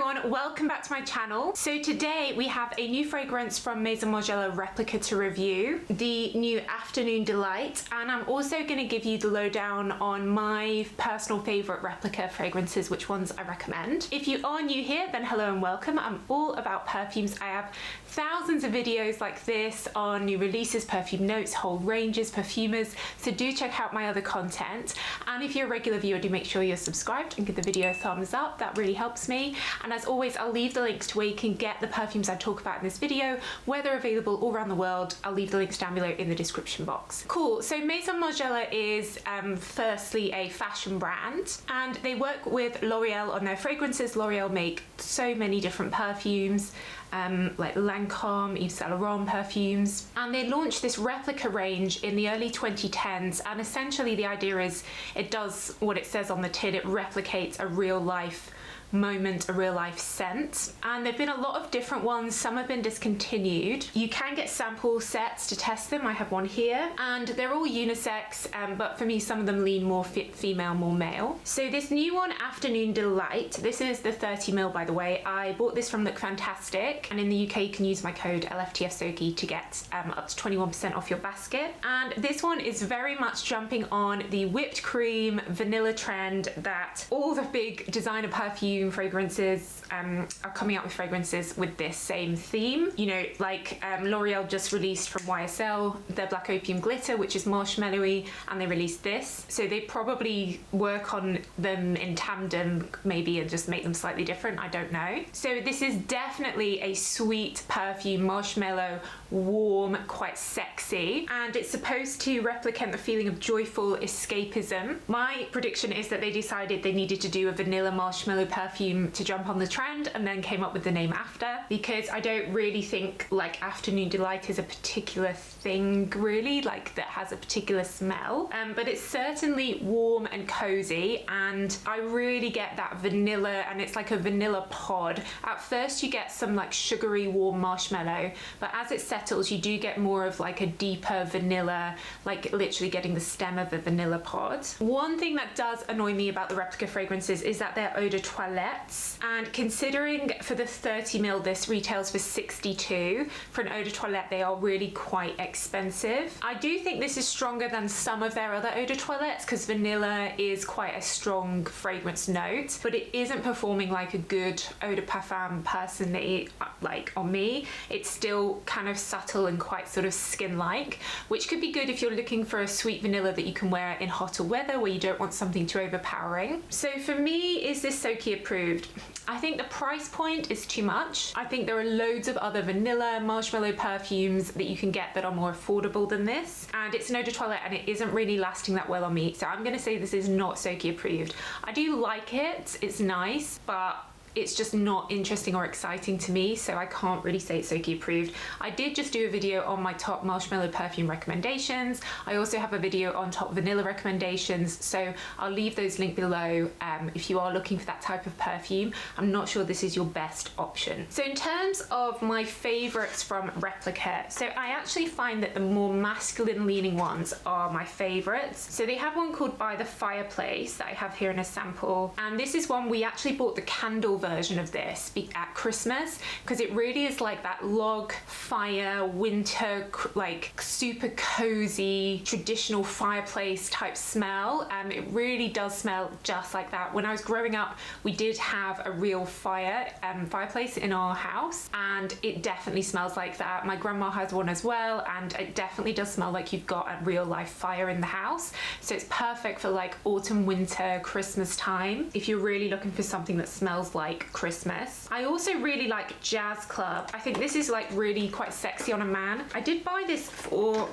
everyone, welcome back to my channel. So today we have a new fragrance from Maison Margiela Replica to review, the new Afternoon Delight, and I'm also going to give you the lowdown on my personal favorite Replica fragrances, which ones I recommend. If you are new here, then hello and welcome. I'm all about perfumes. I have thousands of videos like this on new releases, perfume notes, whole ranges, perfumers, so do check out my other content. And if you're a regular viewer, do make sure you're subscribed and give the video a thumbs up. That really helps me. And as always, I'll leave the links to where you can get the perfumes I talk about in this video, where they're available all around the world. I'll leave the links down below in the description box. Cool, so Maison Margiela is firstly a fashion brand, and they work with L'Oreal on their fragrances. L'Oreal make so many different perfumes, like Lancome, Yves Saint Laurent perfumes, and they launched this Replica range in the early 2010s, and essentially the idea is it does what it says on the tin. It replicates a real life moment, a real life scent, and there've been a lot of different ones. Some have been discontinued. You can get sample sets to test them. I have one here, and they're all unisex, but for me some of them lean more female, more male. So this new one, Afternoon Delight, this is the 30ml, by the way. I bought this from Look Fantastic, and in the UK you can use my code LFTFSOKI to get up to 21% off your basket. And this one is very much jumping on the whipped cream vanilla trend that all the big designer perfume fragrances are coming out with, fragrances with this same theme. You know, like L'Oreal just released from YSL their Black Opium Glitter, which is marshmallowy, and they released this. So they probably work on them in tandem maybe and just make them slightly different, I don't know. So this is definitely a sweet perfume, marshmallow, warm, quite sexy, and it's supposed to replicate the feeling of joyful escapism. My prediction is that they decided they needed to do a vanilla marshmallow perfume to jump on the trend, and then came up with the name after, because I don't really think like Afternoon Delight is a particular thing really, like that has a particular smell, but it's certainly warm and cozy, and I really get that vanilla, and it's like a vanilla pod. At first you get some like sugary warm marshmallow, but as it settles you do get more of like a deeper vanilla, like literally getting the stem of a vanilla pod. One thing that does annoy me about the Replica fragrances is that they're eau de toilettes, and considering for the 30ml this retails for 62, for an eau de toilette they are really quite expensive. I do think this is stronger than some of their other eau de toilettes because vanilla is quite a strong fragrance note, but it isn't performing like a good eau de parfum personally, like on me. It's still kind of subtle and quite sort of skin-like, which could be good if you're looking for a sweet vanilla that you can wear in hotter weather where you don't want something too overpowering. So for me, is this Soki approved? I think the price point is too much. I think there are loads of other vanilla marshmallow perfumes that you can get that are more affordable than this, and it's an eau de toilette and it isn't really lasting that well on me, so I'm gonna say this is not Soki approved. I do like it, it's nice, but it's just not interesting or exciting to me, so I can't really say it's Soki approved. I did just do a video on my top marshmallow perfume recommendations. I also have a video on top vanilla recommendations, so I'll leave those linked below if you are looking for that type of perfume. I'm not sure this is your best option. So in terms of my favorites from Replica, so I actually find that the more masculine leaning ones are my favorites. So they have one called By the Fireplace that I have here in a sample, and this is one we actually bought the candle version of this at Christmas, because it really is like that log fire winter, like super cozy traditional fireplace type smell. It really does smell just like that. When I was growing up we did have a real fireplace in our house, and it definitely smells like that. My grandma has one as well, and it definitely does smell like you've got a real life fire in the house. So it's perfect for like autumn, winter, Christmas time if you're really looking for something that smells like Christmas. I also really like Jazz Club. I think this is like really quite sexy on a man. I did buy this for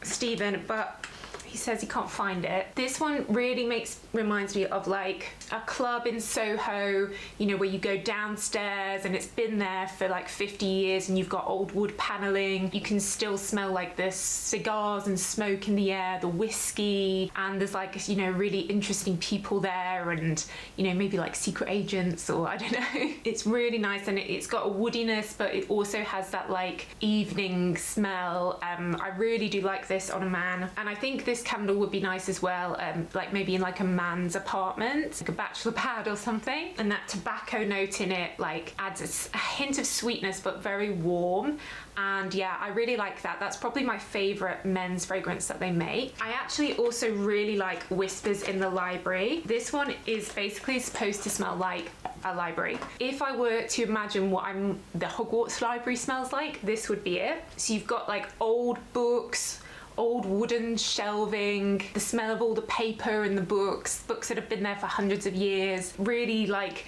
Stephen, but he says he can't find it. This one really reminds me of like a club in Soho, you know, where you go downstairs and it's been there for like 50 years and you've got old wood paneling. You can still smell like the cigars and smoke in the air, the whiskey, and there's like, you know, really interesting people there, and, you know, maybe like secret agents, or I don't know. It's really nice, and it's got a woodiness, but it also has that like evening smell. I really do like this on a man, and I think this this candle would be nice as well, like maybe in like a man's apartment, like a bachelor pad or something. And that tobacco note in it like adds a hint of sweetness, but very warm. And yeah, I really like that. That's probably my favorite men's fragrance that they make. I actually also really like Whispers in the Library. This one is basically supposed to smell like a library. If I were to imagine what the Hogwarts library smells like, this would be it. So you've got like old books, old wooden shelving, the smell of all the paper in the books that have been there for hundreds of years, really like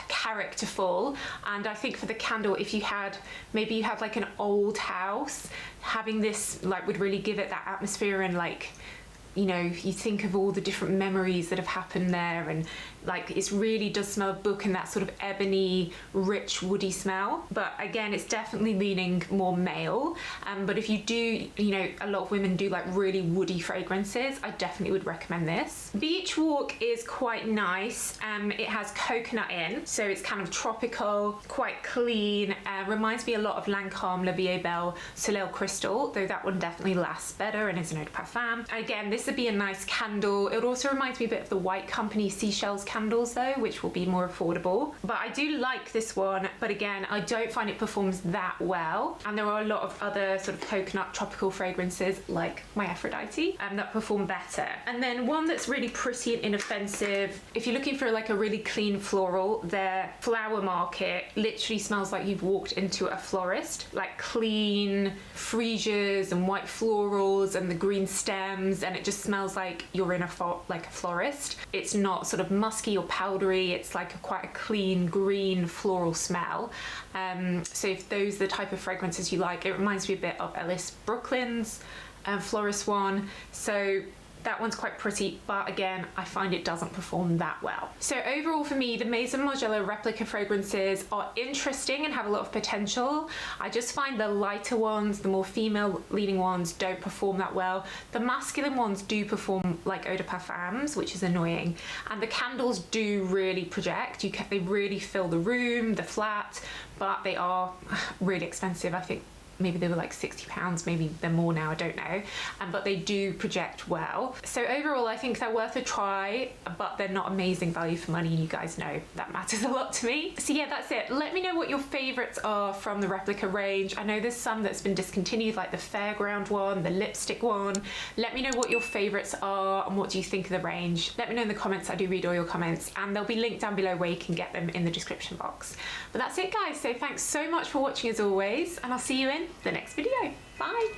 characterful. And I think for the candle, if you had like an old house, having this like would really give it that atmosphere. And like, you know, you think of all the different memories that have happened there, and like it really does smell of book and that sort of ebony, rich, woody smell. But again, it's definitely leaning more male. But if you do, you know, a lot of women do like really woody fragrances, I definitely would recommend this. Beach Walk is quite nice. It has coconut in, so it's kind of tropical, quite clean. Reminds me a lot of Lancôme La Vie est Belle Soleil Crystal, though that one definitely lasts better and is an eau de parfum. Again, this would be a nice candle. It also reminds me a bit of the White Company Seashells candles though, which will be more affordable. But I do like this one, but again, I don't find it performs that well. And there are a lot of other sort of coconut tropical fragrances like my Aphrodite that perform better. And then one that's really pretty and inoffensive, if you're looking for like a really clean floral, their Flower Market literally smells like you've walked into a florist. Like clean freesias and white florals and the green stems, and it just smells like you're in a florist. It's not sort of musky or powdery, it's like quite a clean green floral smell. So if those are the type of fragrances you like, it reminds me a bit of Ellis Brooklyn's florist one. So that one's quite pretty, but again, I find it doesn't perform that well. So overall for me, the Maison Margiela Replica fragrances are interesting and have a lot of potential. I just find the lighter ones, the more female leaning ones, don't perform that well. The masculine ones do perform like eau de parfums, which is annoying. And the candles do really project. They really fill the room, the flat, but they are really expensive. I think maybe they were like £60, maybe they're more now, I don't know. But they do project well. So overall, I think they're worth a try, but they're not amazing value for money. You guys know that matters a lot to me. So yeah, that's it. Let me know what your favorites are from the Replica range. I know there's some that's been discontinued, like the Fairground one, the lipstick one. Let me know what your favorites are and what do you think of the range. Let me know in the comments. I do read all your comments, and they'll be linked down below where you can get them in the description box. But that's it, guys. So thanks so much for watching as always, and I'll see you in the next video. Bye.